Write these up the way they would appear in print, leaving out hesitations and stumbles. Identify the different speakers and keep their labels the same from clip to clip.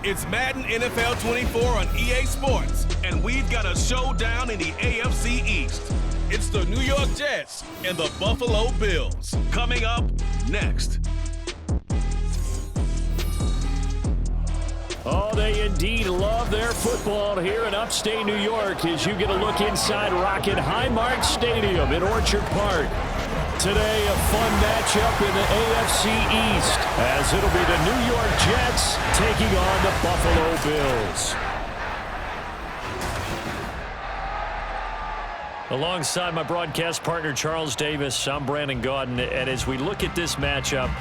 Speaker 1: It's Madden NFL 24 on EA Sports, and we've got a showdown in the AFC East. It's the New York Jets and the Buffalo Bills. Coming up next.
Speaker 2: Oh, they indeed love their football here in upstate New York as you get a look inside Rocket Highmark Stadium in Orchard Park. Today, a fun matchup in the AFC East as it'll be the New York Jets taking on the Buffalo Bills. Alongside my broadcast partner, Charles Davis, I'm Brandon Gaudin, and as we look at this matchup,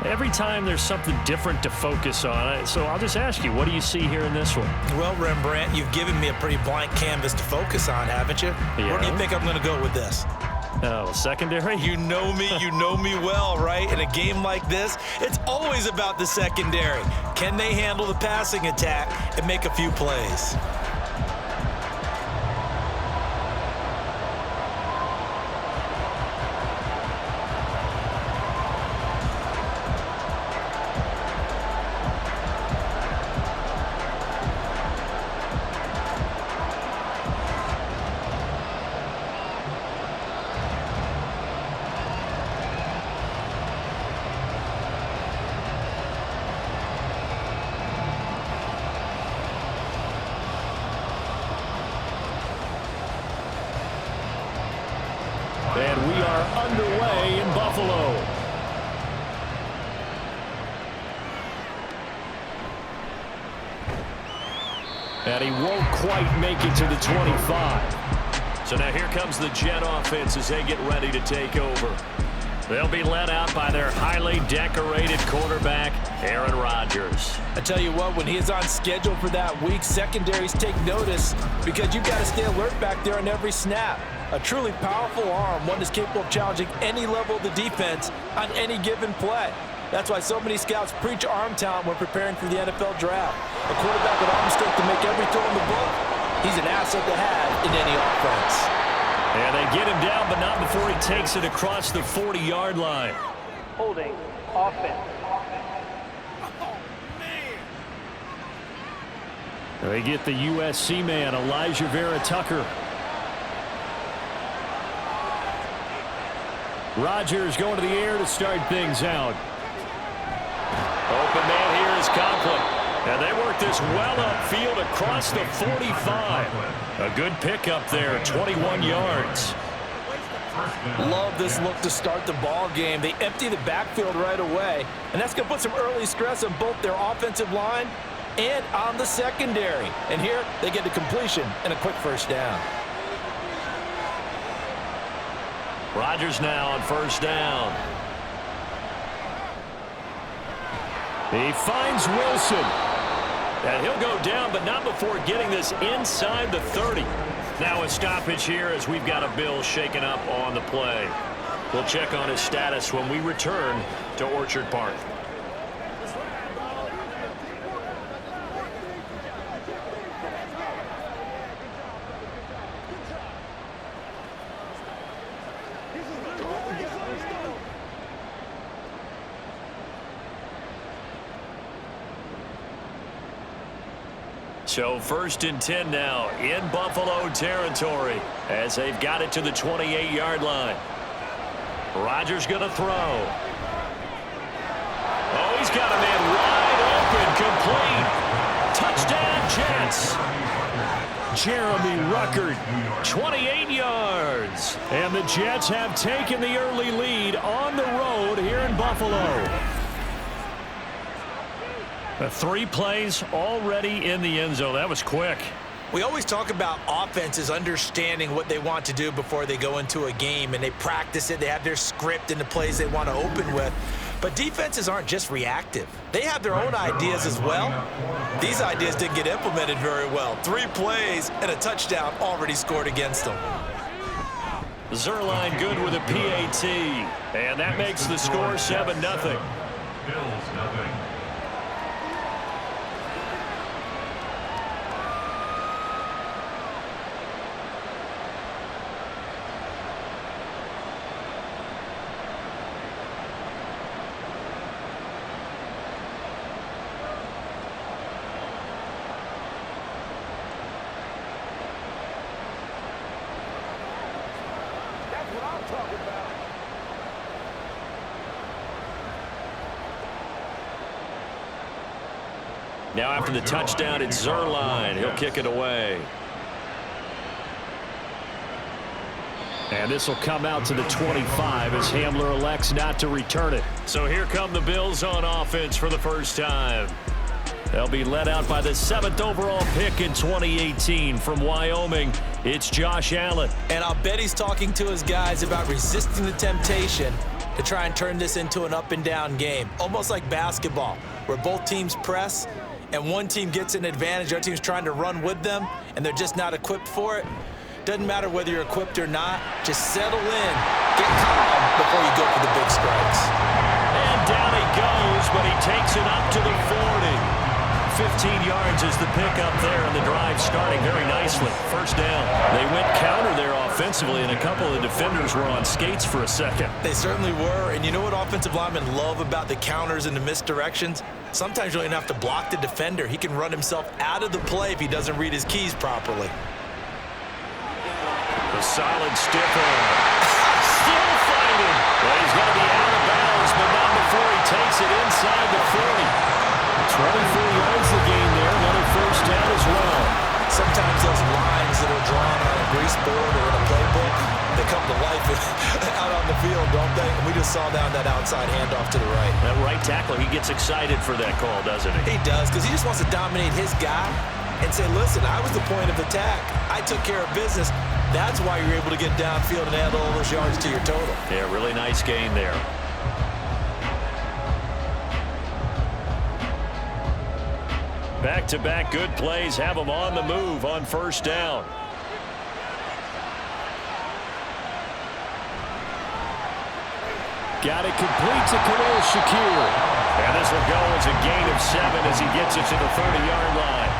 Speaker 2: every time there's something different to focus on. So I'll just ask you, what do you see here in this one?
Speaker 3: Well, Rembrandt, you've given me a pretty blank canvas to focus on, haven't you? Yeah. Where do you think I'm going to go with this?
Speaker 2: Oh, secondary?
Speaker 3: You know me well, right? In a game like this, it's always about the secondary. Can they handle the passing attack and make a few plays?
Speaker 2: And we are underway in Buffalo. And he won't quite make it to the 25. So now here comes the Jet offense as they get ready to take over. They'll be led out by their highly decorated quarterback, Aaron Rodgers.
Speaker 3: I tell you what, when he is on schedule for that week, secondaries take notice because you've got to stay alert back there on every snap. A truly powerful arm, one that's capable of challenging any level of the defense on any given play. That's why so many scouts preach arm talent when preparing for the NFL draft. A quarterback with arm strength to make every throw in the book, he's an asset to have in any offense.
Speaker 2: And they get him down, but not before he takes it across the 40-yard line.
Speaker 4: Holding offense.
Speaker 2: They get the USC man, Elijah Vera Tucker. Rodgers going to the air to start things out. Open man here is Conklin. And they work this well upfield across the 45. A good pickup there, 21 yards.
Speaker 3: Love this look to start the ball game. They empty the backfield right away, and that's going to put some early stress on both their offensive line and on the secondary. And here they get the completion and a quick first down.
Speaker 2: Rodgers now on first down. He finds Wilson. And he'll go down, but not before getting this inside the 30. Now a stoppage here as we've got a Bill shaken up on the play. We'll check on his status when we return to Orchard Park. So 1st and 10 now in Buffalo territory as they've got it to the 28-yard line. Rodgers going to throw. Oh, he's got a man wide open, complete. Touchdown, Jets. Jeremy Ruckert, 28 yards. And the Jets have taken the early lead on the road here in Buffalo. 3 plays already in the end zone. That was quick.
Speaker 3: We always talk about offenses understanding what they want to do before they go into a game, and they practice it. They have their script and the plays they want to open with. But defenses aren't just reactive. They have their own ideas as well. These ideas didn't get implemented very well. 3 plays and a touchdown already scored against them.
Speaker 2: Zerline good with a PAT. And that makes the score 7-0.
Speaker 5: Bills 0.
Speaker 2: Now after the touchdown, it's Zerline. He'll kick it away. And this will come out to the 25 as Hamler elects not to return it. So here come the Bills on offense for the first time. They'll be led out by the 7th overall pick in 2018 from Wyoming. It's Josh Allen.
Speaker 3: And I'll bet he's talking to his guys about resisting the temptation to try and turn this into an up-and-down game. Almost like basketball, where both teams press, and one team gets an advantage, our team's trying to run with them, and they're just not equipped for it. Doesn't matter whether you're equipped or not. Just settle in, get calm before you go for the big strikes.
Speaker 2: And down he goes, but he takes it up to the 40. 15 yards is the pickup there, and the drive starting very nicely. First down. They went counter there offensively, and a couple of defenders were on skates for a second.
Speaker 3: They certainly were, and you know what offensive linemen love about the counters and the misdirections? Sometimes you don't even have to block the defender. He can run himself out of the play if he doesn't read his keys properly.
Speaker 2: A solid stiff arm. Still fighting. Well, he's going to be out of bounds, but not before he takes it inside the 40. 24 yards the game there. Another first down as well.
Speaker 3: Sometimes those lines that are drawn on a grease board or in a playbook, they come to life out on the field, don't they? And we just saw down that outside handoff to the right.
Speaker 2: That right tackle, he gets excited for that call, doesn't he?
Speaker 3: He does, because he just wants to dominate his guy and say, listen, I was the point of attack. I took care of business. That's why you're able to get downfield and add all those yards to your total.
Speaker 2: Yeah, really nice gain there. Back-to-back good plays have them on the move on first down. Got it complete to Khalil Shakir. And this will go as a gain of 7 as he gets it to the 30-yard line.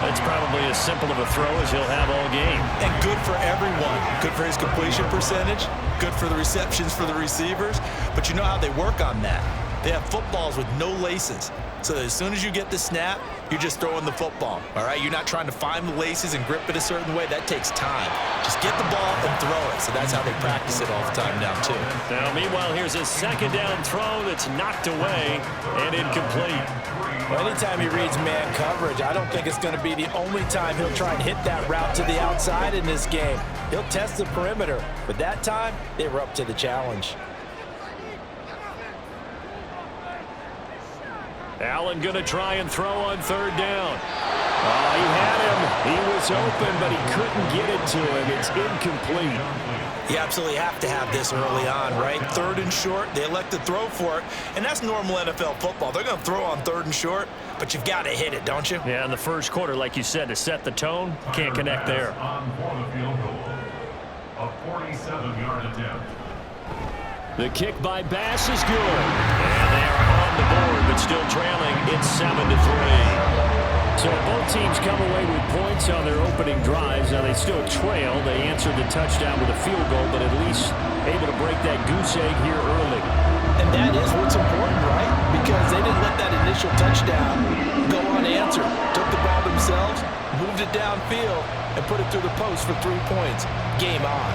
Speaker 2: That's probably as simple of a throw as he'll have all game.
Speaker 3: And good for everyone. Good for his completion percentage. Good for the receptions for the receivers. But you know how they work on that. They have footballs with no laces. So that as soon as you get the snap, you're just throwing the football, all right? You're not trying to find the laces and grip it a certain way. That takes time. Just get the ball and throw it. So that's how they practice it all the time now, too.
Speaker 2: Now, meanwhile, here's a second down throw that's knocked away and incomplete.
Speaker 3: Well, anytime he reads man coverage, I don't think it's going to be the only time he'll try and hit that route to the outside in this game. He'll test the perimeter, but that time, they were up to the challenge.
Speaker 2: Allen going to try and throw on third down. He had him. He was open, but he couldn't get it to him. It's incomplete.
Speaker 3: You absolutely have to have this early on, right? Third and short, they elect to throw for it, and that's normal NFL football. They're going to throw on third and short, but you've got to hit it, don't you?
Speaker 2: Yeah, in the first quarter, like you said, to set the tone, can't connect there.
Speaker 5: A 47-yard attempt.
Speaker 2: The kick by Bass is good. And they are on the board, but still trailing. It's 7-3. So both teams come away with points on their opening drives. Now they still trail. They answered the touchdown with a field goal, but at least able to break that goose egg here early.
Speaker 3: And that is what's important, right? Because they didn't let that initial touchdown go unanswered. Took the ball themselves, moved it downfield, and put it through the post for 3 points. Game on.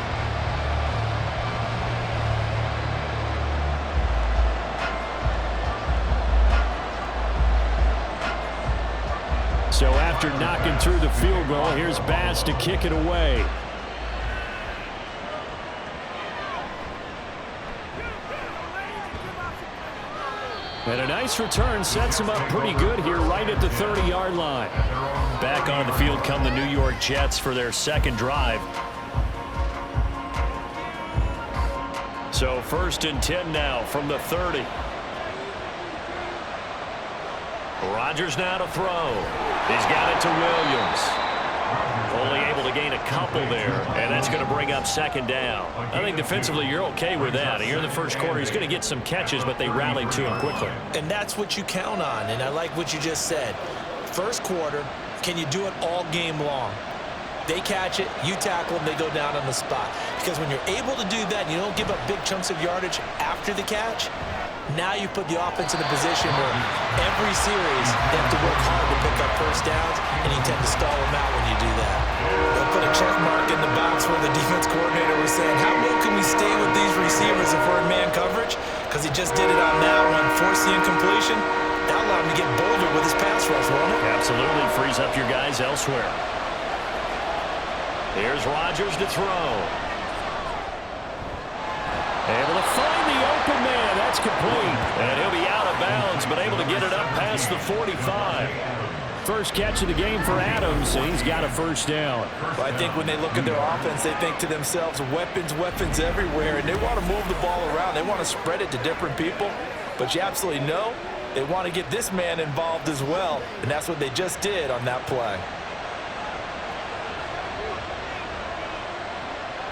Speaker 2: So after knocking through the field goal, here's Bass to kick it away. And a nice return sets him up pretty good here right at the 30-yard line. Back on the field come the New York Jets for their second drive. So 1st and 10 now from the 30. Rodgers now to throw. He's got it to Williams. Only able to gain a couple there, and that's going to bring up second down. I think defensively you're okay with that. Here in the first quarter, he's going to get some catches, but they rallied to him quickly.
Speaker 3: And that's what you count on, and I like what you just said. First quarter, can you do it all game long? They catch it, you tackle them, they go down on the spot. Because when you're able to do that and you don't give up big chunks of yardage after the catch, Now you put the offense in a position where every series they have to work hard to pick up first downs, and you tend to stall them out when you do that. They'll put a check mark in the box where the defense coordinator was saying, how well can we stay with these receivers if we're in man coverage? Because he just did it on that one, forced the incompletion. That allowed him to get bolder with his pass rush, won't it?
Speaker 2: Absolutely frees up your guys elsewhere. Here's Rodgers to throw. Able to find the open man. That's complete. And he'll be out of bounds, but able to get it up past the 45. First catch of the game for Adams, and he's got a first down.
Speaker 3: Well, I think when they look at their offense, they think to themselves, weapons, weapons everywhere, and they want to move the ball around. They want to spread it to different people, but you absolutely know they want to get this man involved as well, and that's what they just did on that play.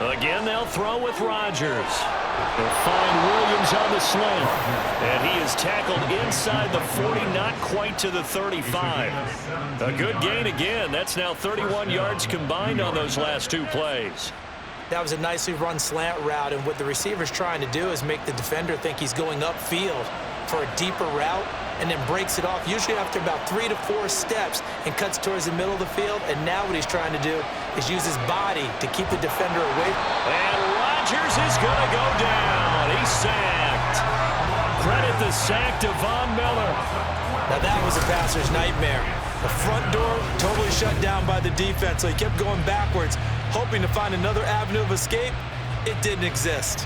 Speaker 2: Again, they'll throw with Rodgers. They'll find Williams on the slant. And he is tackled inside the 40, not quite to the 35. A good gain again. That's now 31 yards combined on those last two plays.
Speaker 3: That was a nicely run slant route, and what the receiver's trying to do is make the defender think he's going upfield for a deeper route, and then breaks it off, usually after about 3 to 4 steps, and cuts towards the middle of the field. And now what he's trying to do is use his body to keep the defender away.
Speaker 2: And Rodgers is going to go down. He's sacked. Credit the sack to Von Miller.
Speaker 3: Now that was a passer's nightmare. The front door totally shut down by the defense, so he kept going backwards, hoping to find another avenue of escape. It didn't exist.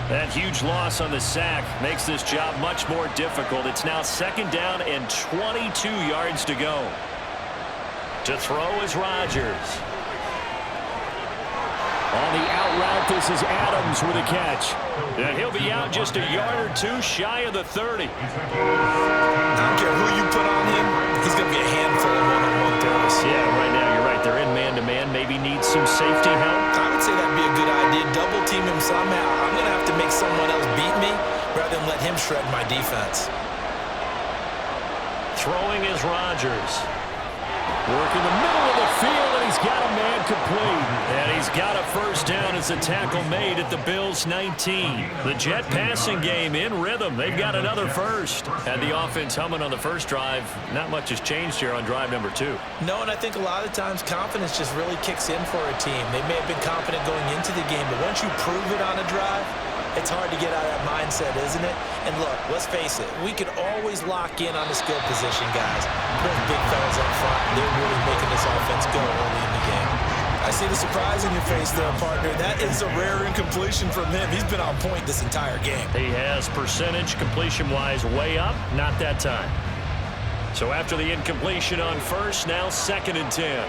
Speaker 2: That huge loss on the sack makes this job much more difficult. It's now second down and 22 yards to go. To throw is Rodgers. On the out route, this is Adams with a catch. And he'll be out just a yard or two shy of the 30.
Speaker 3: I don't care who you put on him, he's going to be a handful of one-on-one throws.
Speaker 2: Yeah, right now you're right. They're in man-to-man. Maybe needs some safety help.
Speaker 3: I would say that'd be a good idea. Double team him somehow. I'm going to have to make someone else beat me rather than let him shred my defense.
Speaker 2: Throwing is Rodgers. Work in the middle of the field, and he's got a man complete. And he's got a first down as the tackle made at the Bills' 19. The Jet passing game in rhythm. They've got another first. Had the offense humming on the first drive. Not much has changed here on drive number 2.
Speaker 3: No, and I think a lot of times confidence just really kicks in for a team. They may have been confident going into the game, but once you prove it on a drive, it's hard to get out of that mindset, isn't it? And look, let's face it, we could always lock in on the skill position guys. Those big fellas up front, they're really making this offense go early in the game. I see the surprise in your face there, partner. That is a rare incompletion from him. He's been on point this entire game.
Speaker 2: He has percentage completion-wise way up, not that time. So after the incompletion on first, now second and 10.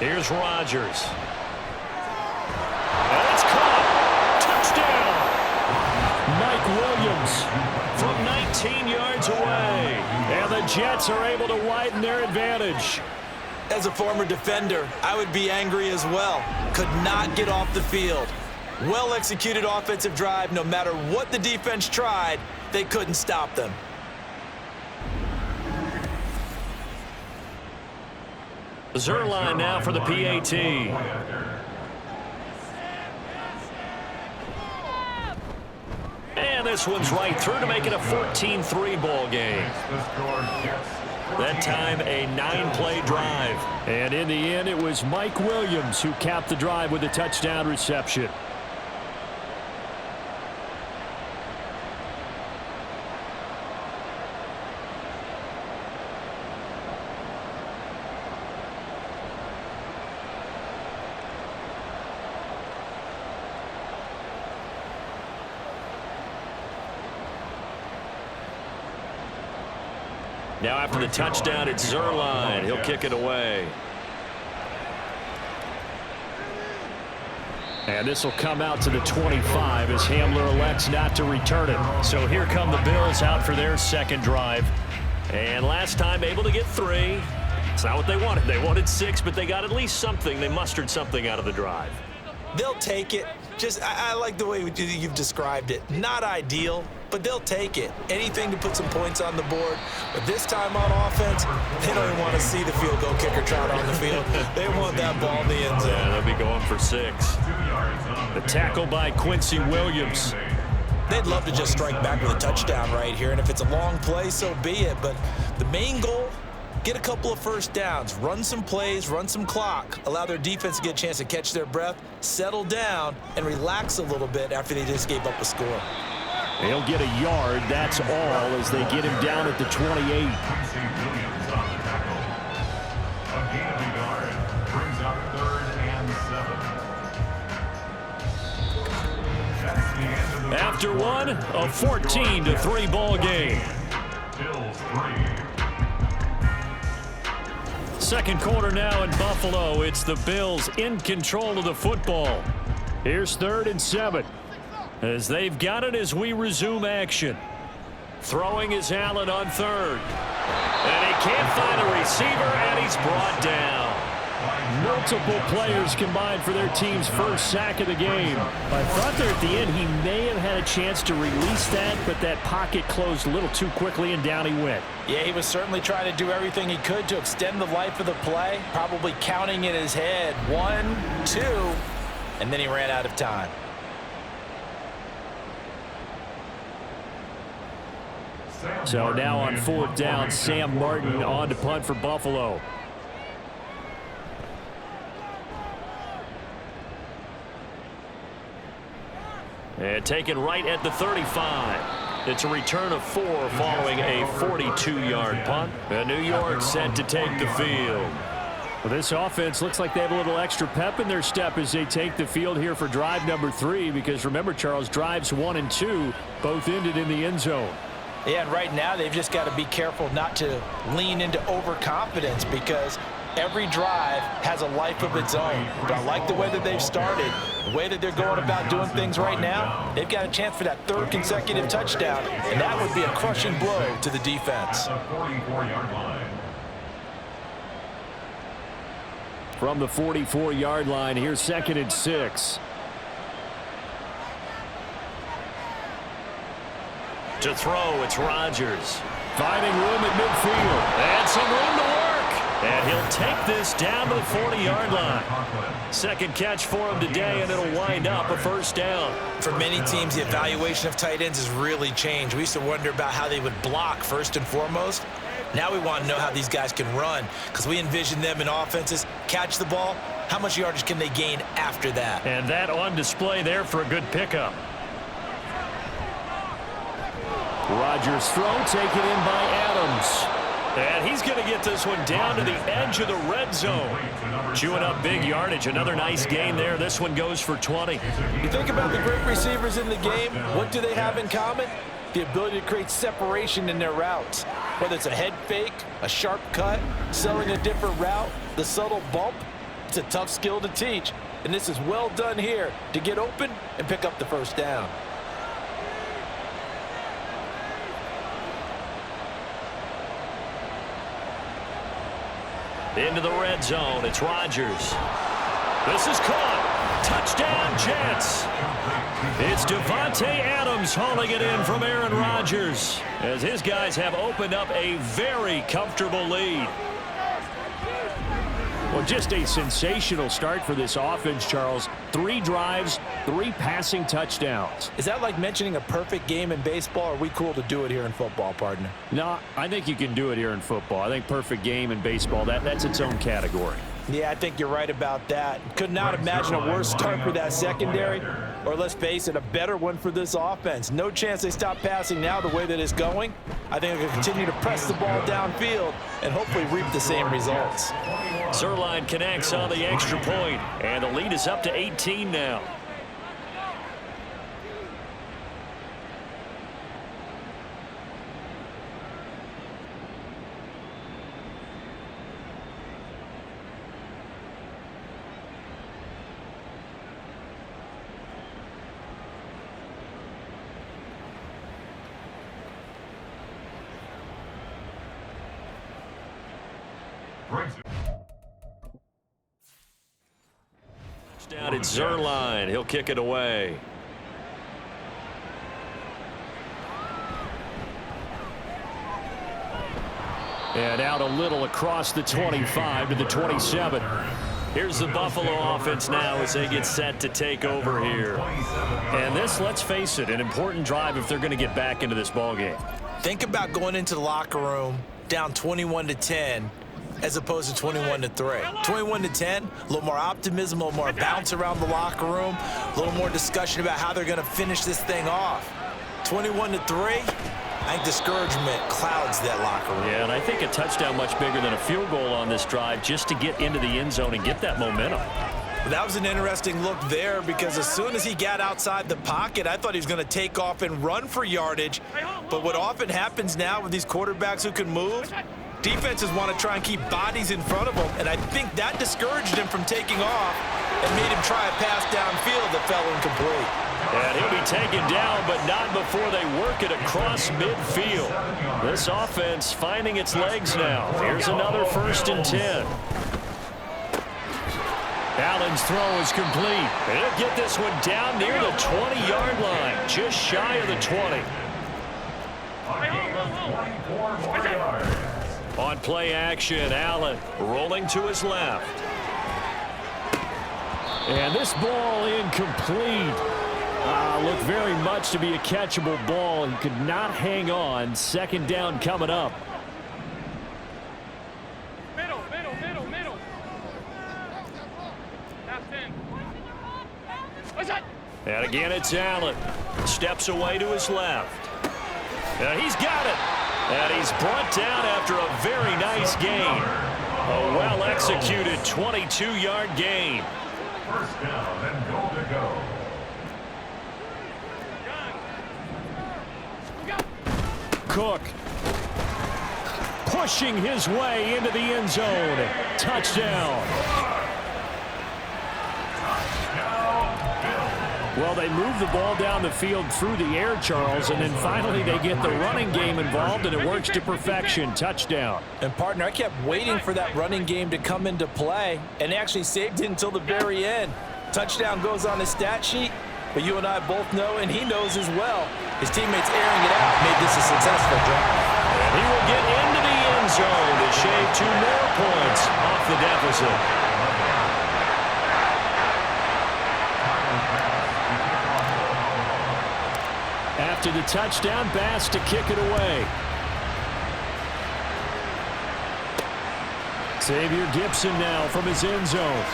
Speaker 2: Here's Rodgers. And it's caught. Touchdown. Mike Williams from 19 yards away. And the Jets are able to widen their advantage.
Speaker 3: As a former defender, I would be angry as well. Could not get off the field. Well-executed offensive drive. No matter what the defense tried, they couldn't stop them.
Speaker 2: Zerline now for the PAT. And this one's right through to make it a 14-3 ball game. That time a 9-play drive. And in the end, it was Mike Williams who capped the drive with a touchdown reception. Now after the touchdown, it's Zerline. He'll kick it away. And this will come out to the 25 as Hamler elects not to return it. So here come the Bills out for their second drive. And last time able to get 3. It's not what they wanted. They wanted 6, but they got at least something. They mustered something out of the drive.
Speaker 3: They'll take it. I like the way you've described it. Not ideal, but they'll take it. Anything to put some points on the board. But this time on offense, they don't even want to see the field goal kicker trot on the field. They want that ball in the end zone.
Speaker 2: Yeah, they'll be going for 6. The tackle by Quincy Williams.
Speaker 3: They'd love to just strike back with a touchdown right here, and if it's a long play, so be it. But the main goal, get a couple of first downs, run some plays, run some clock, allow their defense to get a chance to catch their breath, settle down, and relax a little bit after they just gave up a score.
Speaker 2: They'll get a yard, that's all, as they get him down at the 28.
Speaker 5: Quincy Williams on the tackle. A gain of a yard brings up 3rd and 7. That's the end of the
Speaker 2: After one, a 14-3 ball game.
Speaker 5: Bills 3.
Speaker 2: Second quarter now in Buffalo. It's the Bills in control of the football. Here's 3rd and 7. As they've got it as we resume action. Throwing is Allen on 3rd. And he can't find a receiver, and he's brought down. Multiple players combined for their team's first sack of the game. I thought there at the end he may have had a chance to release that, but that pocket closed a little too quickly, and down he went.
Speaker 3: Yeah, he was certainly trying to do everything he could to extend the life of the play, probably counting in his head 1, 2, and then he ran out of time.
Speaker 2: So now on 4th down, Sam Martin on to punt for Buffalo. And taken right at the 35. It's a return of 4 following a 42-yard punt. And New York set to take the field. Well, this offense looks like they have a little extra pep in their step as they take the field here for drive number 3. Because remember, Charles, drives 1 and 2 both ended in the end zone.
Speaker 3: Yeah, and right now they've just got to be careful not to lean into overconfidence because every drive has a life of its own. But I like the way that they've started, the way that they're going about doing things right now. They've got a chance for that 3rd consecutive touchdown, and that would be a crushing blow to the defense.
Speaker 5: The 44-yard line.
Speaker 2: From the 44-yard line, here's 2nd and 6. To throw, it's Rodgers. Finding room at midfield. And some room to work. And he'll take this down to the 40-yard line. Second catch for him today, and it'll wind up a 1st down.
Speaker 3: For many teams, the evaluation of tight ends has really changed. We used to wonder about how they would block first and foremost. Now we want to know how these guys can run because we envision them in offenses, catch the ball. How much yardage can they gain after that?
Speaker 2: And that on display there for a good pickup. Rodgers' throw taken in by Adams. And he's going to get this one down to the edge of the red zone. Chewing up big yardage. Another nice gain there. This one goes for 20.
Speaker 3: You think about the great receivers in the game. What do they have in common? The ability to create separation in their routes. Whether it's a head fake, a sharp cut, selling a different route, the subtle bump. It's a tough skill to teach. And this is well done here to get open and pick up the 1st down.
Speaker 2: Into the red zone, it's Rodgers. This is caught. Touchdown, Jets. It's Devontae Adams hauling it in from Aaron Rodgers as his guys have opened up a very comfortable lead. Well, just a sensational start for this offense, Charles. 3 drives, 3 passing touchdowns.
Speaker 3: Is that like mentioning a perfect game in baseball, or are we cool to do it here in football, partner?
Speaker 2: No, I think you can do it here in football. I think perfect game in baseball, that's its own category.
Speaker 3: Yeah, I think you're right about that. Could not imagine a worse start for that secondary, or let's face it, a better one for this offense. No chance they stop passing now the way that it's going. I think they'll continue to press the ball downfield and hopefully reap the same results.
Speaker 2: Zerline connects on the extra point, and the lead is up to 18 now. Down at Zerline. He'll kick it away. And out a little across the 25 to the 27. Here's the Buffalo offense now as they get set to take over here. And this, let's face it, an important drive if they're going to get back into this ballgame.
Speaker 3: Think about going into the locker room down 21-10 as opposed to 21-3. 21-10, a little more optimism, a little more bounce around the locker room, a little more discussion about how they're going to finish this thing off. 21-3, I think discouragement clouds that locker room.
Speaker 2: Yeah, and I think a touchdown much bigger than a field goal on this drive just to get into the end zone and get that momentum.
Speaker 3: That was an interesting look there because as soon as he got outside the pocket, I thought he was going to take off and run for yardage. But what often happens now with these quarterbacks who can move, defenses want to try and keep bodies in front of them, and I think that discouraged him from taking off and made him try a pass downfield that fell incomplete.
Speaker 2: And he'll be taken down, but not before they work it across midfield. This offense finding its legs now. Here's another 1st and 10. Allen's throw is complete. He'll get this one down near the 20-yard line, just shy of the 20. On play action, Allen rolling to his left. And this ball incomplete. Looked very much to be a catchable ball and could not hang on. 2nd down coming up.
Speaker 6: Middle.
Speaker 2: And again, it's Allen. Steps away to his left. And he's got it. And he's brought down after a very nice gain. A well-executed 22-yard gain.
Speaker 5: 1st down and goal to go.
Speaker 2: Cook pushing his way into the end zone. Touchdown. Well, they move the ball down the field through the air, Charles, and then finally they get the running game involved, and it works to perfection. Touchdown.
Speaker 3: And, partner, I kept waiting for that running game to come into play, and actually saved it until the very end. Touchdown goes on his stat sheet, but you and I both know, and he knows as well, his teammates airing it out made this a successful drive.
Speaker 2: And he will get into the end zone to shave 2 more points off the deficit. After the touchdown, Bass to kick it away. Xavier Gibson now from his end zone.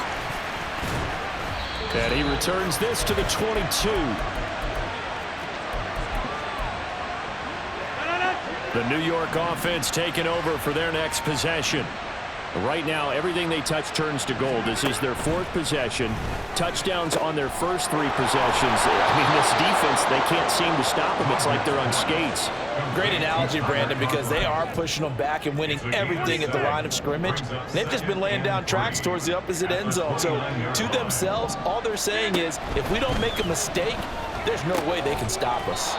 Speaker 2: And he returns this to the 22. The New York offense taking over for their next possession. Right now, everything they touch turns to gold. This is their 4th possession. Touchdowns on their first 3 possessions. I mean, this defense, they can't seem to stop them. It's like they're on skates.
Speaker 3: Great analogy, Brandon, because they are pushing them back and winning everything at the line of scrimmage. They've just been laying down tracks towards the opposite end zone. So, to themselves, all they're saying is, if we don't make a mistake, there's no way they can stop us.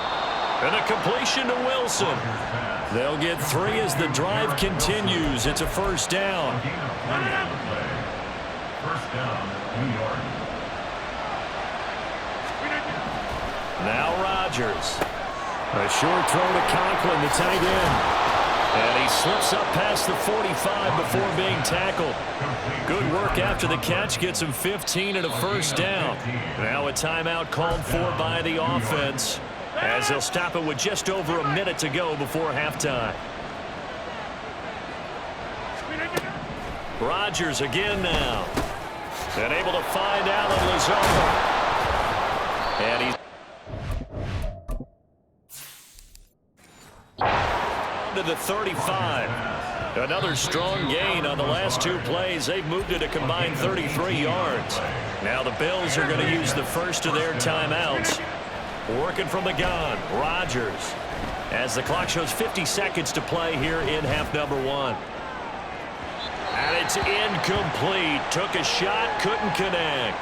Speaker 2: And a completion to Wilson. They'll get 3 as the drive continues. It's a 1st down.
Speaker 5: 1st down, New York.
Speaker 2: Now Rodgers. A short throw to Conklin, the tight end. And he slips up past the 45 before being tackled. Good work after the catch. Gets him 15 and a 1st down. Now a timeout called for by the offense, as they'll stop it with just over a minute to go before halftime. Rodgers again now. And able to find Alan Lazard. And he's to the 35. Another strong gain on the last 2 plays. They've moved it a combined 33 yards. Now the Bills are going to use the first of their timeouts. Working from the gun, Rodgers. As the clock shows 50 seconds to play here in half number 1. And it's incomplete. Took a shot, couldn't connect.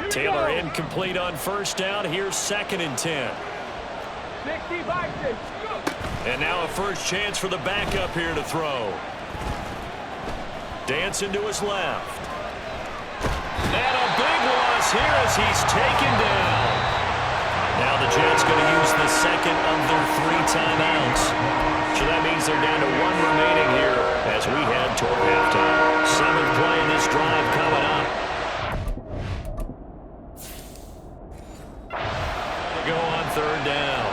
Speaker 2: Taylor incomplete on first down. Here's 2nd and 10. And now a first chance for the backup here to throw. Dancing to his left. And a big loss here as he's taken down. Now the Jets going to use the second of their 3 timeouts. So that means they're down to 1 remaining here as we head toward halftime. 7th play in this drive coming up. Go on 3rd down.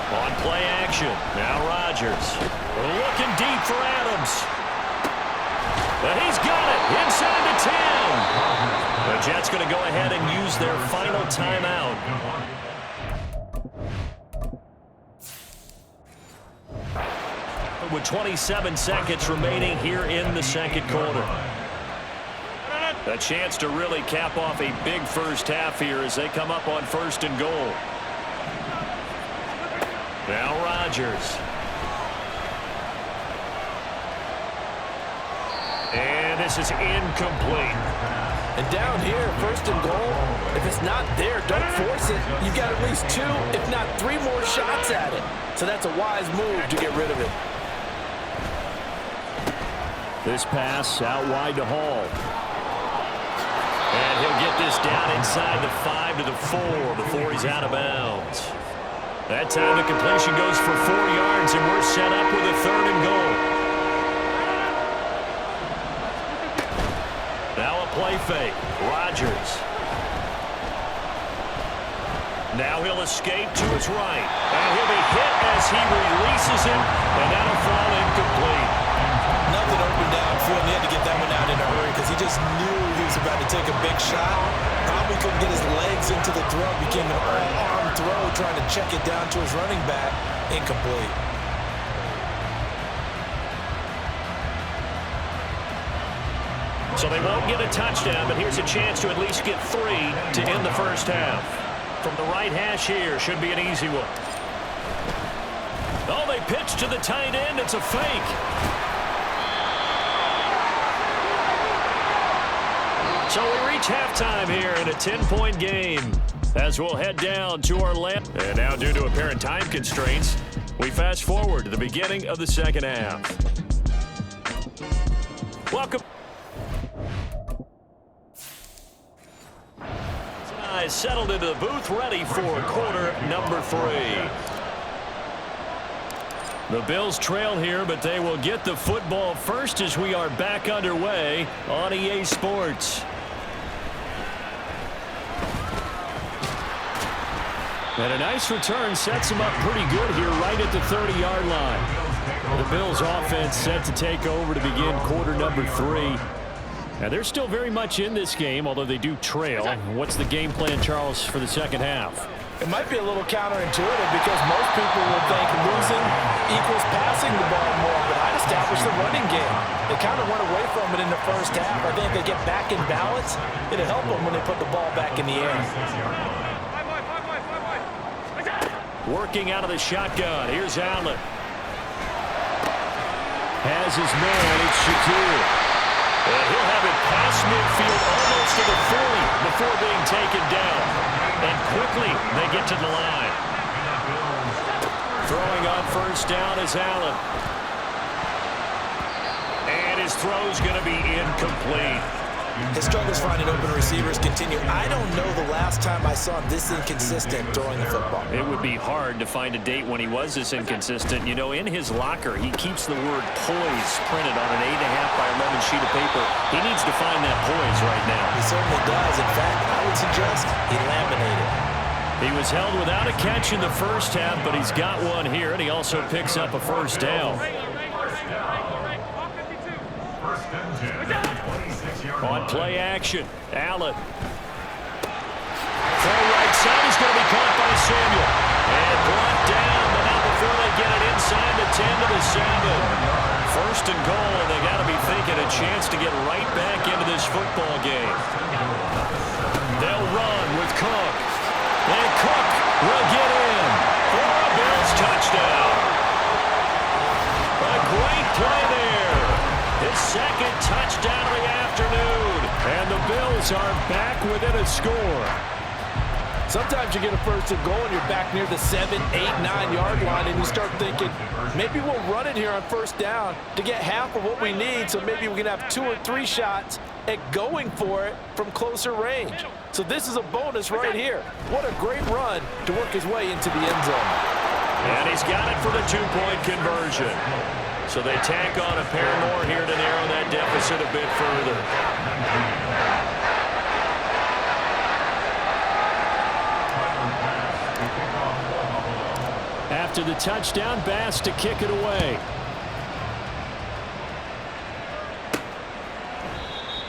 Speaker 2: On play action. Now Rodgers. Looking deep for Adams. But he's got it inside the 10. The Jets going to go ahead and use their final timeout. With 27 seconds remaining here in the second quarter. A chance to really cap off a big first half here as they come up on 1st and goal. Now Rodgers. And this is incomplete.
Speaker 3: And down here, 1st and goal, if it's not there, don't force it. You've got at least 2, if not 3 more shots at it. So that's a wise move to get rid of it.
Speaker 2: This pass out wide to Hall. And he'll get this down inside the 5 to the 4 before he's out of bounds. That time the completion goes for 4 yards, and we're set up with a 3rd and goal. Now a play fake. Rodgers. Now he'll escape to his right. And he'll be hit as he releases it, and that'll fall incomplete.
Speaker 3: Nothing open downfield. He had to get that one out in a hurry because he just knew he was about to take a big shot. Probably couldn't get his legs into the throw. Became an all-arm throw trying to check it down to his running back. Incomplete.
Speaker 2: So they won't get a touchdown, but here's a chance to at least get 3 to end the first half. From the right hash here, should be an easy one. Oh, they pitch to the tight end. It's a fake. So we reach halftime here in a 10-point game as we'll head down to our land. And now, due to apparent time constraints, we fast forward to the beginning of the second half. Welcome. Guys settled into the booth, ready for quarter number 3. The Bills trail here, but they will get the football first as we are back underway on EA Sports. And a nice return sets them up pretty good here right at the 30-yard line. The Bills offense set to take over to begin quarter number 3. Now they're still very much in this game, although they do trail. What's the game plan, Charles, for the second half?
Speaker 3: It might be a little counterintuitive because most people will think losing equals passing the ball more, but I'd establish the running game. They kind of went away from it in the first half. I think if they get back in balance, it'll help them when they put the ball back in the air.
Speaker 2: Working out of the shotgun. Here's Allen. Has his man. It's Shakir. And he'll have it past midfield almost to the 40 before being taken down. And quickly they get to the line. Throwing on first down is Allen. And his throw's going to be incomplete.
Speaker 3: His struggles finding open receivers continue. I don't know the last time I saw him this inconsistent throwing the football.
Speaker 2: It would be hard to find a date when he was this inconsistent. You know, in his locker, he keeps the word poise printed on an 8.5 by 11 sheet of paper. He needs to find that poise right now.
Speaker 3: He certainly does. In fact, I would suggest he laminated.
Speaker 2: He was held without a catch in the first half, but he's got one here, and he also picks up a first down. On play action, Allen. Throw right side is going to be caught by Samuel. And brought down, but not before they get it inside the 10 to the 7. First and goal, and they got to be thinking a chance to get right back into this football game. They'll run with Cook. And Cook will get in for a Bills touchdown. A great play there. His second touchdown of the afternoon. Bills are back within a score.
Speaker 3: Sometimes you get a first and goal and you're back near the 7, 8, 9-yard line and you start thinking, maybe we'll run it here on first down to get half of what we need, so maybe we can have 2 or 3 shots at going for it from closer range. So this is a bonus right here. What a great run to work his way into the end zone.
Speaker 2: And he's got it for the 2-point conversion. So they tack on a pair more here to narrow that deficit a bit further. After the touchdown, Bass to kick it away.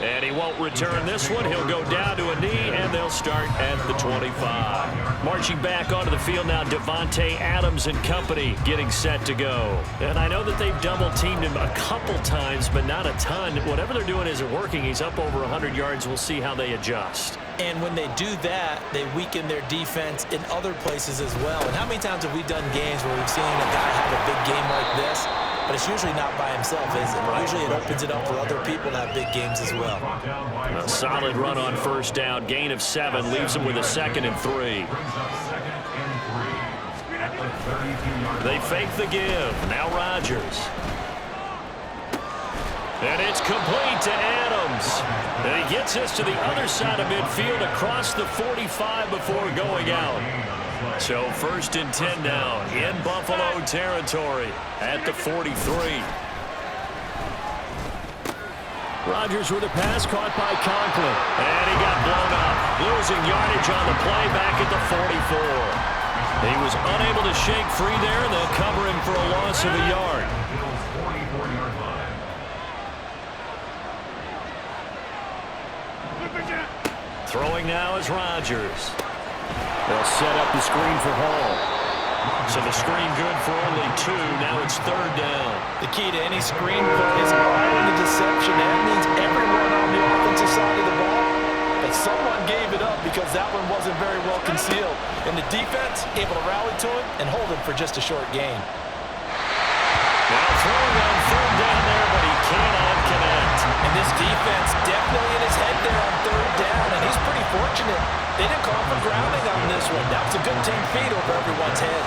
Speaker 2: And he won't return this one. He'll go down to a knee, and they'll start at the 25. Marching back onto the field now, Davante Adams and company getting set to go. And I know that they've double-teamed him a couple times, but not a ton. Whatever they're doing isn't working. He's up over 100 yards. We'll see how they adjust.
Speaker 3: And when they do that, they weaken their defense in other places as well. And how many times have we done games where we've seen a guy have a big game like this? But it's usually not by himself, is it? Usually it opens it up for other people to have big games as well.
Speaker 2: A solid run on first down. Gain of 7 leaves him with a 2nd and 3. They fake the give. Now Rodgers. And it's complete to Adams. And he gets us to the other side of midfield across the 45 before going out. So 1st and 10 now in Buffalo territory at the 43. Rodgers with a pass caught by Conklin. And he got blown up. Losing yardage on the play back at the 44. He was unable to shake free there, and they'll cover him for a loss of a yard. Throwing now is Rodgers. They'll set up the screen for Hall. So the screen good for only 2. Now it's 3rd down.
Speaker 3: The key to any screen play is allowing the deception. That means everyone on the offensive side of the ball. But someone gave it up because that one wasn't very well concealed. And the defense able to rally to him and hold him for just a short gain.
Speaker 2: Now throwing on 3rd down there, but he cannot connect.
Speaker 3: And this defense definitely in his head there on 3rd down, and he's pretty fortunate. They didn't call for grounding on this one. That was a good 10 feet over everyone's head.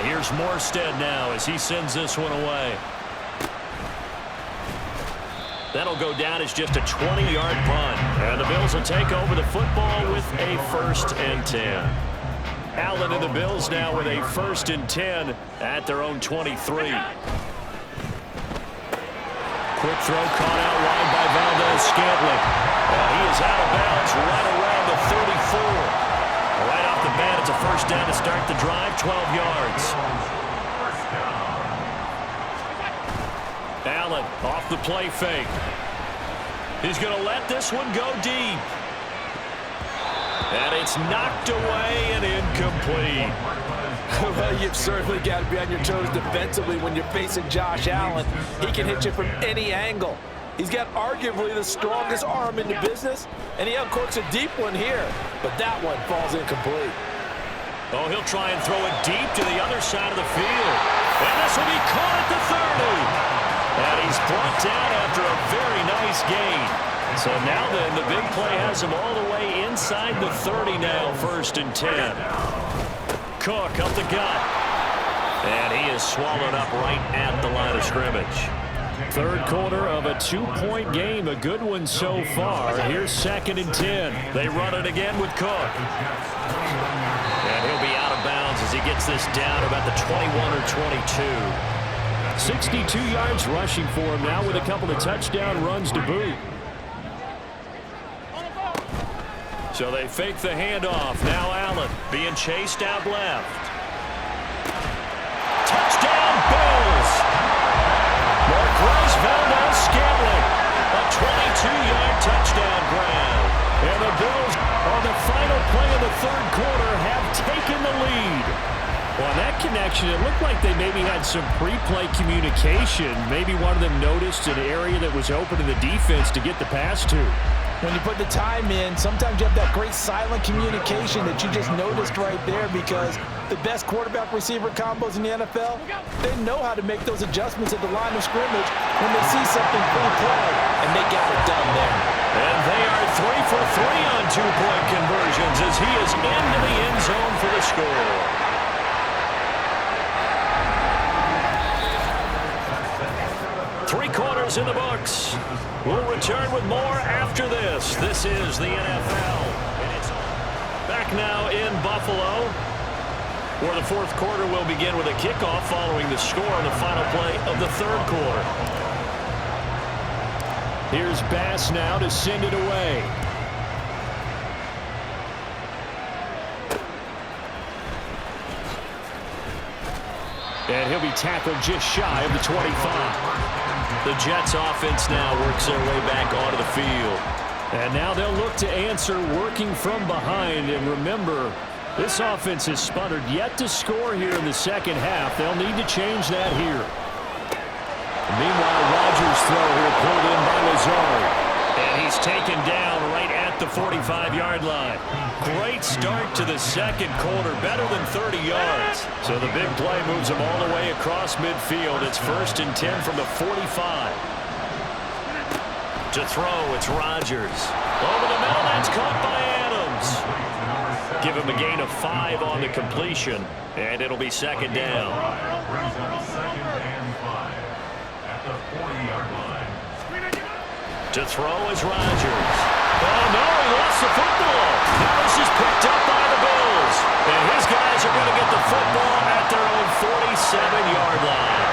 Speaker 2: Here's Morstead now as he sends this one away. That'll go down as just a 20-yard punt. And the Bills will take over the football with a 1st and 10. Allen and the Bills now with a 1st and 10 at their own 23. Quick throw caught out wide by Valdez-Scantling. He is out of bounds right around the 34. Right off the bat, it's a 1st down to start the drive, 12 yards. Allen off the play fake. He's going to let this one go deep. And it's knocked away and incomplete.
Speaker 3: Well, you've certainly got to be on your toes defensively when you're facing Josh Allen. He can hit you from any angle. He's got arguably the strongest arm in the business, and he uncorks a deep one here, but that one falls incomplete.
Speaker 2: Oh, he'll try and throw it deep to the other side of the field. And this will be caught at the 30. And he's brought down after a very nice gain. So now then, the big play has him all the way inside the 30 now, 1st and 10. Cook up the gut. And he is swallowed up right at the line of scrimmage. 3rd quarter of a 2-point game, a good one so far. Here's 2nd and 10. They run it again with Cook. And he'll be out of bounds as he gets this down about the 21 or 22. 62 yards rushing for him now with a couple of touchdown runs to boot. So they fake the handoff. Now Allen being chased out left. Touchdown Bills! Marquez Valdez-Scantling, a 22-yard touchdown grab. And the Bills, on the final play of the 3rd quarter, have taken the lead. Well, that connection, it looked like they maybe had some pre-play communication. Maybe one of them noticed an area that was open to the defense to get the pass to.
Speaker 3: When you put the time in, sometimes you have that great silent communication that you just noticed right there, because the best quarterback-receiver combos in the NFL, they know how to make those adjustments at the line of scrimmage when they see something pre-play, and they get it done there.
Speaker 2: And they are 3 for 3 on two-point conversions as he is into the end zone for the score. Three quarters in the books. We'll return with more after this. This is the NFL. And it's back now in Buffalo, where the fourth quarter will begin with a kickoff following the score on the final play of the third quarter. Here's Bass now to send it away. And he'll be tackled just shy of the 25. The Jets offense now works their way back onto the field. And now they'll look to answer working from behind. And remember, this offense has sputtered yet to score here in the second half. They'll need to change that here. Meanwhile, Rodgers' throw here pulled in by Lazard. And he's taken down right at the 45-yard line. Great start to the second quarter, better than 30 yards. So the big play moves him all the way across midfield. It's 1st and 10 from the 45. To throw, it's Rodgers. Over the middle, that's caught by Adams. Give him a gain of 5 on the completion, and it'll be second down.
Speaker 5: Brings up 2nd and 5 at the 40-yard line.
Speaker 2: To throw is Rodgers. Oh, no, he lost the football. Now this is picked up by the Bills. And his guys are going to get the football at their own 47-yard line.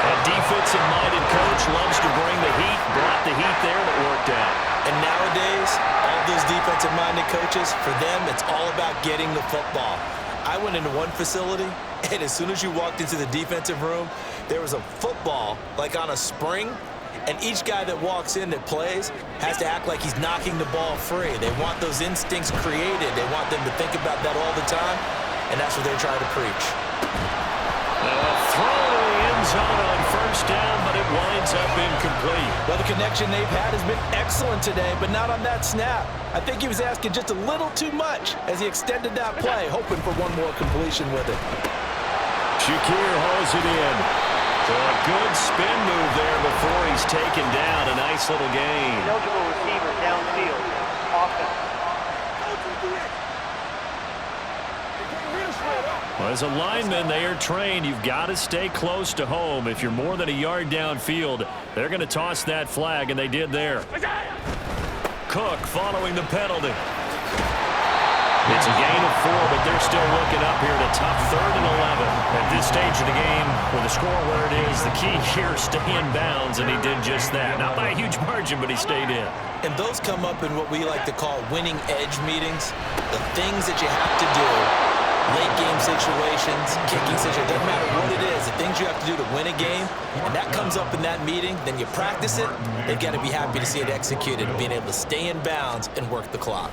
Speaker 2: A defensive-minded coach loves to bring the heat, brought the heat there, and it worked out.
Speaker 3: And nowadays, all those defensive-minded coaches, for them, it's all about getting the football. I went into one facility, and as soon as you walked into the defensive room, there was a football, like on a spring, and each guy that walks in that plays has to act like he's knocking the ball free. They want those instincts created. They want them to think about that all the time, and that's what they're trying to preach.
Speaker 2: Throw to the end zone on 1st down, but it winds up incomplete.
Speaker 3: Well, the connection they've had has been excellent today, but not on that snap. I think he was asking just a little too much as he extended that play, hoping for one more completion with it.
Speaker 2: Shakir hauls it in. So a good spin move there before he's taken down. A nice little gain.
Speaker 4: Eligible receiver downfield. Offense.
Speaker 2: Well, as a lineman, they are trained. You've got to stay close to home. If you're more than a yard downfield, they're going to toss that flag, and they did there. Cook following the penalty. It's a gain of 4, but they're still looking up here at a tough 3rd and 11. At this stage of the game, with the score where it is, the key here, stay in bounds, and he did just that. Not by a huge margin, but he stayed in.
Speaker 3: And those come up in what we like to call winning edge meetings. The things that you have to do, late game situations, kicking situations, doesn't matter what it is, the things you have to do to win a game, and that comes up in that meeting, then you practice it, they've got to be happy to see it executed, being able to stay in bounds and work the clock.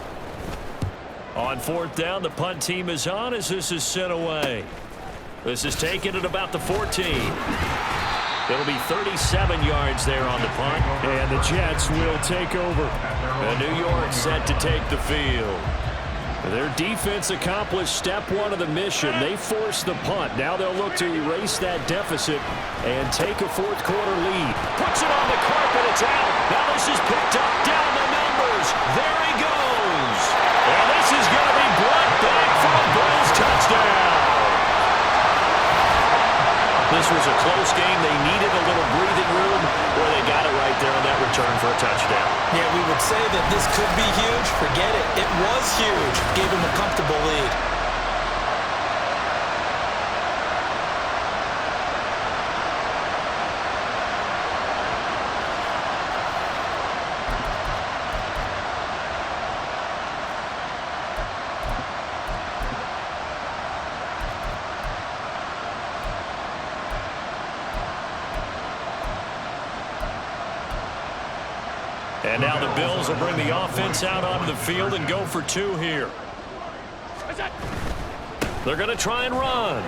Speaker 2: On 4th down, the punt team is on as this is sent away. This is taken at about the 14. It'll be 37 yards there on the punt, and the Jets will take over. And New York set to take the field. Their defense accomplished step 1 of the mission. They forced the punt. Now they'll look to erase that deficit and take a fourth quarter lead. Puts it on the carpet. It's out. Now this is picked up down the numbers. There he goes. And this is going to be brought back for a Bills touchdown. This was a close game. They needed a little breathing room, where they got it right there on that return for a touchdown.
Speaker 3: Yeah, we would say that this could be huge. Forget it. It was huge. Gave him a comfortable lead.
Speaker 2: And now the Bills will bring the offense out onto the field and go for 2 here. They're going to try and run.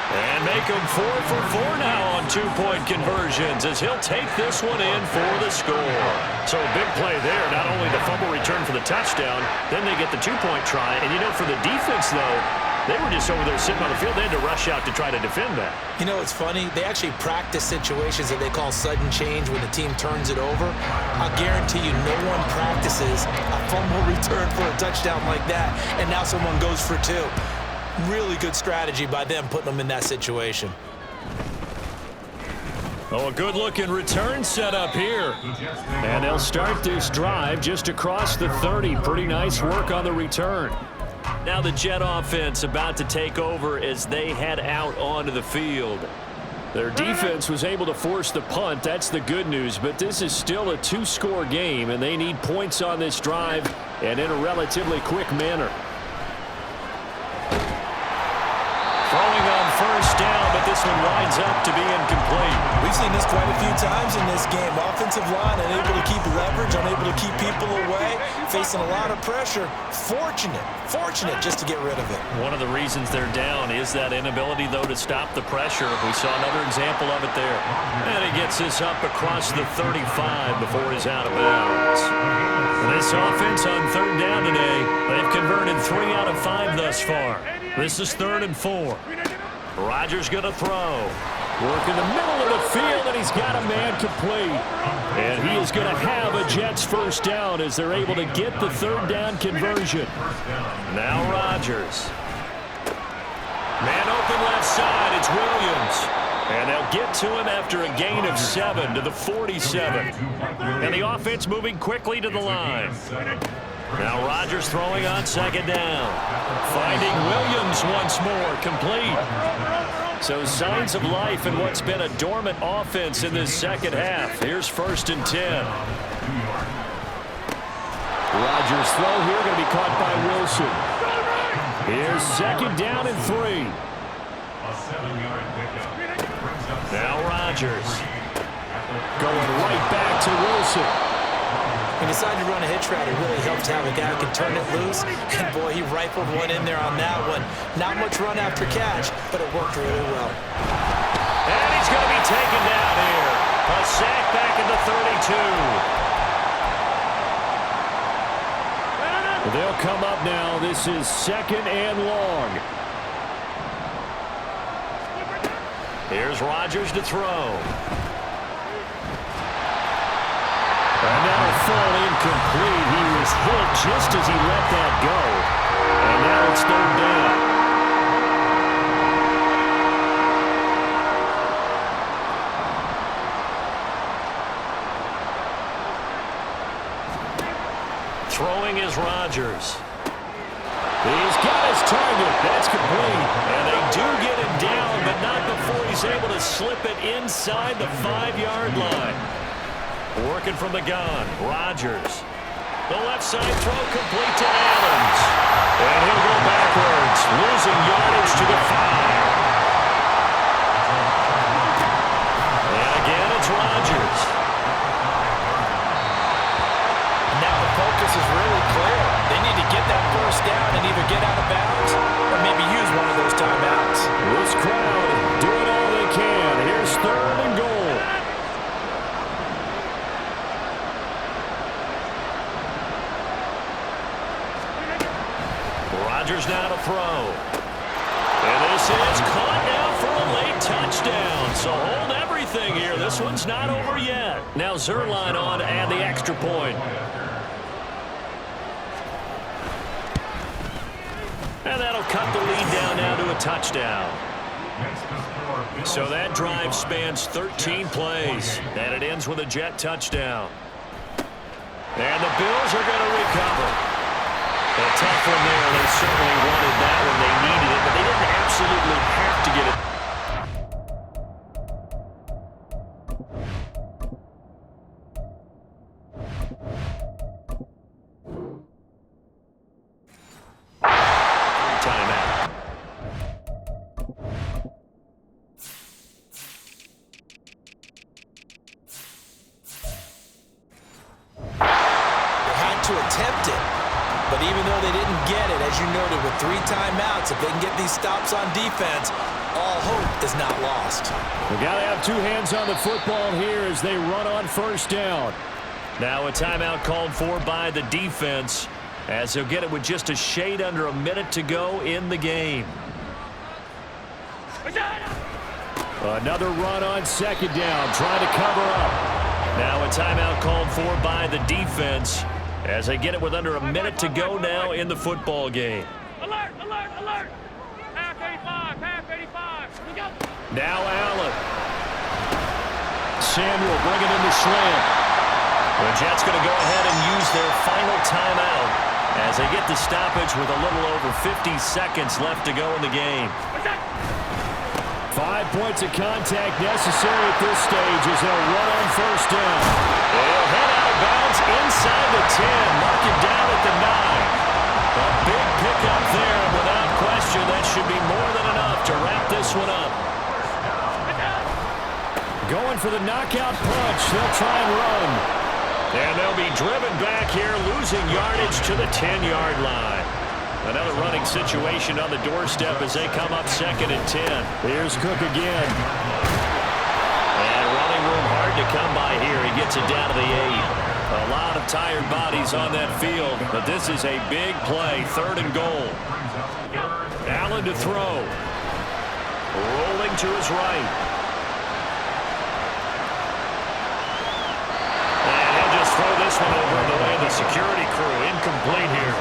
Speaker 2: And make him 4 for 4 now on two-point conversions as he'll take this one in for the score. So a big play there. Not only the fumble return for the touchdown, then they get the two-point try. And, for the defense, though, they were just over there sitting on the field. They had to rush out to try to defend that.
Speaker 3: It's funny. They actually practice situations that they call sudden change when the team turns it over. I'll guarantee you no one practices a fumble return for a touchdown like that, and now someone goes for 2. Really good strategy by them putting them in that situation.
Speaker 2: Oh, a good-looking return setup here. And they'll start this drive just across the 30. Pretty nice work on the return. Now the Jet offense about to take over as they head out onto the field. Their defense was able to force the punt. That's the good news. But this is still a 2-score game, and they need points on this drive and in a relatively quick manner. Throwing on first down, but this one winds up to be incomplete.
Speaker 3: We've seen this quite a few times in this game. Offensive line unable to keep leverage, unable to keep people away, facing a lot of pressure. Fortunate just to get rid of it.
Speaker 2: One of the reasons they're down is that inability, though, to stop the pressure. We saw another example of it there. And he gets this up across the 35 before he's out of bounds. This offense on third down today, they've converted 3 out of 5 thus far. This is 3rd and 4. Rodgers going to throw. Work in the middle of the field, and he's got a man complete. And he is going to have a Jets first down as they're able to get the third down conversion. Now Rodgers. Man open left side, it's Williams. And they'll get to him after a gain of 7 to the 47. And the offense moving quickly to the line. Now Rodgers throwing on second down. Finding Williams once more, complete. So signs of life in what's been a dormant offense in this second half. Here's 1st and 10. Rodgers' throw here going to be caught by Wilson. Here's 2nd down and 3. Now Rodgers. Going right back to Wilson.
Speaker 3: He decided to run a hitch route. It really helped to have a guy who can turn it loose. And, boy, he rifled one in there on that one. Not much run after catch, but it worked really well.
Speaker 2: And he's going to be taken down here. A sack back at the 32. They'll come up now. This is 2nd and long. Here's Rodgers to throw. And that'll fall incomplete. He was hit just as he let that go. And now it's 3rd down. Throwing is Rodgers. He's got his target. That's complete. And they do get him down, but not before he's able to slip it inside the 5-yard line. Working from the gun, Rodgers. The left side throw complete to Adams. And he'll go backwards, losing yardage to the 5. And again, it's Rodgers.
Speaker 3: Now the focus is really clear. They need to get that first down and either get out of bounds or maybe use one of those timeouts.
Speaker 2: This crowd doing all they can. Here's 3rd and goal. Rodgers now to throw. And this is caught now for a late touchdown. So hold everything here. This one's not over yet. Now Zerline on to add the extra point. And that'll cut the lead down now to a touchdown. So that drive spans 13 plays. And it ends with a Jet touchdown. And the Bills are going to recover. A tough one there. They certainly wanted that when they needed it, but they didn't absolutely have to get it. Timeout.
Speaker 3: They had to attempt it. But even though they didn't get it, as you noted, with 3 timeouts, if they can get these stops on defense, all hope is not lost.
Speaker 2: We got to have 2 hands on the football here as they run on first down. Now a timeout called for by the defense as he'll get it with just a shade under a minute to go in the game. Another run on second down, trying to cover up. Now a timeout called for by the defense as they get it with under a minute to go now in the football game.
Speaker 6: Alert, alert, alert. Half 85, half 85. We go.
Speaker 2: Now Allen. Samuel bringing in the slant. The Jets going to go ahead and use their final timeout as they get the stoppage with a little over 50 seconds left to go in the game. 5 points of contact necessary at this stage as they'll run on first down. They'll head out of bounds inside the 10, mark it down at the 9. A big pickup there, and without question, that should be more than enough to wrap this one up. Going for the knockout punch. They'll try and run. And they'll be driven back here, losing yardage to the 10-yard line. Another running situation on the doorstep as they come up 2nd and 10. Here's Cook again. And running room hard to come by here. He gets it down to the 8. A lot of tired bodies on that field, but this is a big play. 3rd and goal. Allen to throw. Rolling to his right. And he'll just throw this one over the way of the security crew. Incomplete here.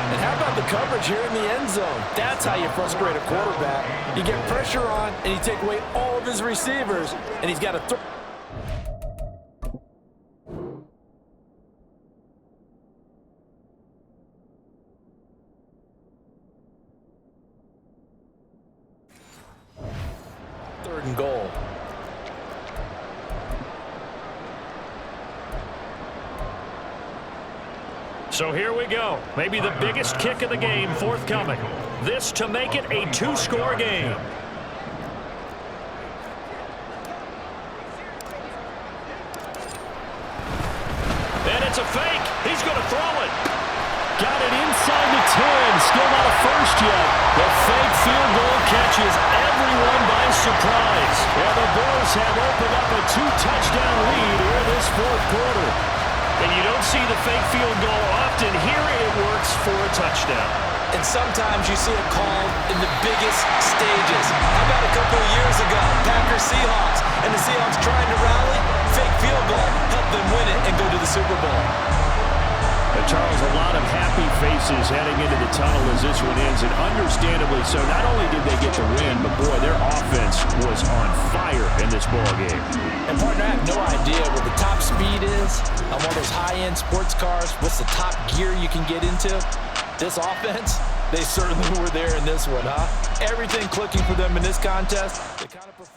Speaker 3: And how about the coverage here in the end zone? That's how you frustrate a quarterback. You get pressure on, and you take away all of his receivers, and he's got to throw. Third and goal.
Speaker 2: So here we go. Maybe the biggest kick of the game forthcoming. This to make it a 2-score game. And it's a fake. He's going to throw it. Got it inside the 10. Still not a first yet. The fake field goal catches everyone by surprise. And the Bills have opened up a 2-touchdown lead here this 4th quarter. And you don't see the fake field goal often. Here it works for a touchdown.
Speaker 3: And sometimes you see it called in the biggest stages. How about a couple of years ago, Packers-Seahawks, and the Seahawks trying to rally? Fake field goal helped them win it and go to the Super Bowl.
Speaker 2: Charles, a lot of happy faces heading into the tunnel as this one ends, and understandably so. Not only did they get the win, but boy, their offense was on fire in this ball game.
Speaker 3: And partner, I have no idea what the top speed is on one of those high-end sports cars. What's the top gear you can get into? This offense, they certainly were there in this one, huh? Everything clicking for them in this contest. They kind of performed.